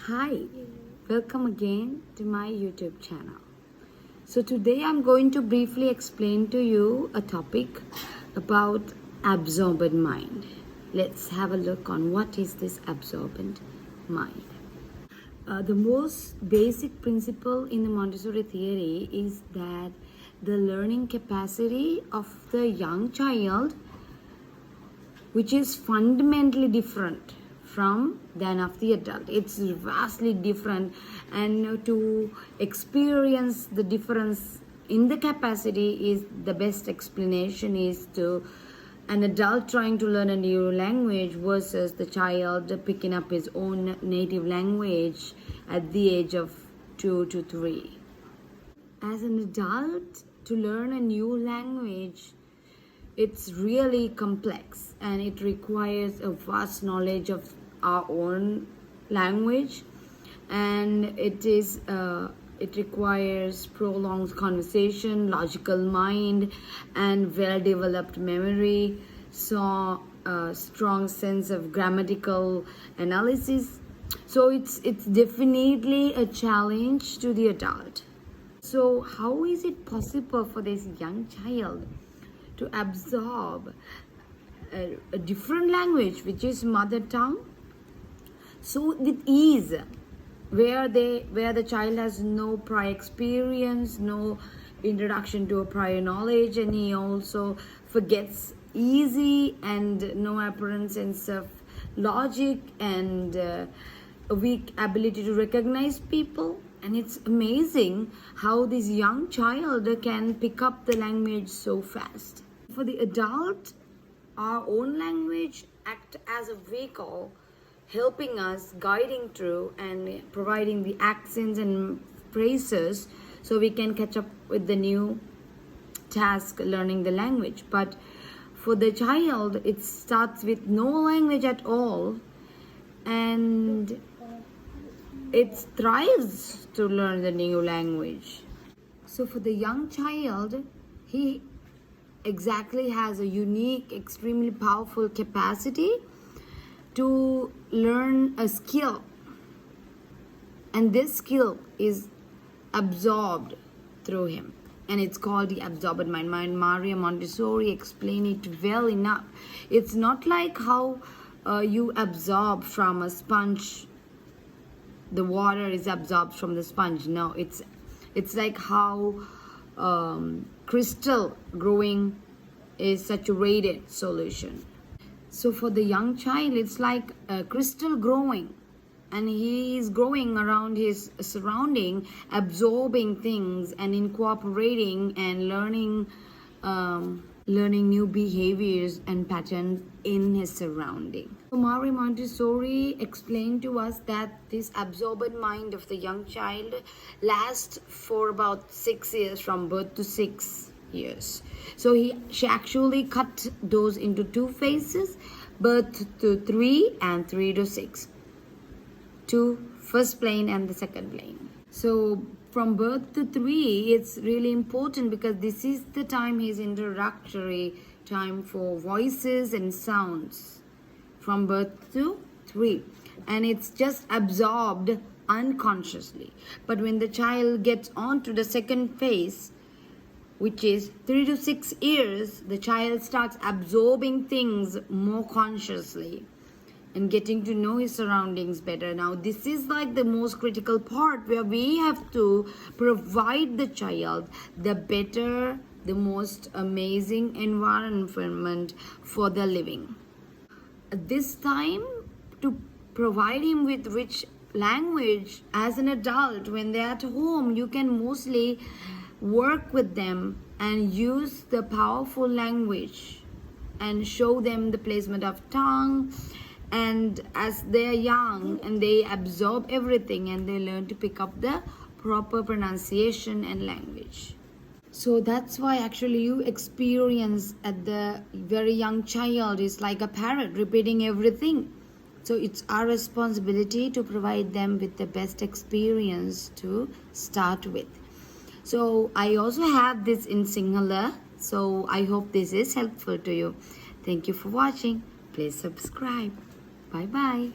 Hi, welcome again to my YouTube channel. So today I'm going to briefly explain to you a topic about absorbent mind. Let's have a look on what is this absorbent mind. The most basic principle in the Montessori theory is that the learning capacity of the young child, which is fundamentally different from than of the adult. It's vastly different, and to experience the difference in the capacity is the best explanation is to an adult trying to learn a new language versus the child picking up his own native language at the age of 2 to 3. As an adult, to learn a new language, it's really complex and it requires a vast knowledge of our own language, and it requires prolonged conversation, logical mind, and well-developed memory, so a strong sense of grammatical analysis. So it's definitely a challenge to the adult. So how is it possible for this young child to absorb a different language, which is mother tongue, so with ease, where the child has no prior experience, no introduction to a prior knowledge, and he also forgets easy and no apparent sense of logic and a weak ability to recognize people. And it's amazing how this young child can pick up the language so fast. For the adult, our own language act as a vehicle, helping us, guiding through and providing the accents and phrases so we can catch up with the new task, learning the language. But for the child, it starts with no language at all, and it thrives to learn the new language. So for the young child, he exactly has a unique, extremely powerful capacity to learn a skill, and this skill is absorbed through him, and it's called the absorbent mind. Maria Montessori explained it well enough. It's not like how you absorb from a sponge, the water is absorbed from the sponge. No, it's like how crystal growing is saturated solution. So for the young child, it's like a crystal growing, and he is growing around his surrounding, absorbing things and incorporating and learning new behaviors and patterns in his surrounding. So Maria Montessori explained to us that this absorbent mind of the young child lasts for about 6 years, from birth to 6 years. So she actually cut those into 2 phases, birth to 3 and 3 to 6. 2 first plane and the second plane. So from birth to 3, it's really important because this is the time, his introductory time for voices and sounds, from birth to 3, and it's just absorbed unconsciously. But when the child gets on to the second phase, which is 3 to 6 years, the child starts absorbing things more consciously and getting to know his surroundings better. Now, this is like the most critical part, where we have to provide the child the better, the most amazing environment for the living. At this time, to provide him with rich language as an adult, when they're at home, you can mostly work with them and use the powerful language and show them the placement of tongue, and as they're young and they absorb everything and they learn to pick up the proper pronunciation and language. So that's why actually you experience at the very young child is like a parrot repeating everything. So it's our responsibility to provide them with the best experience to start with. So I also have this in Sinhala. So I hope this is helpful to you. Thank you for watching. Please subscribe. Bye bye.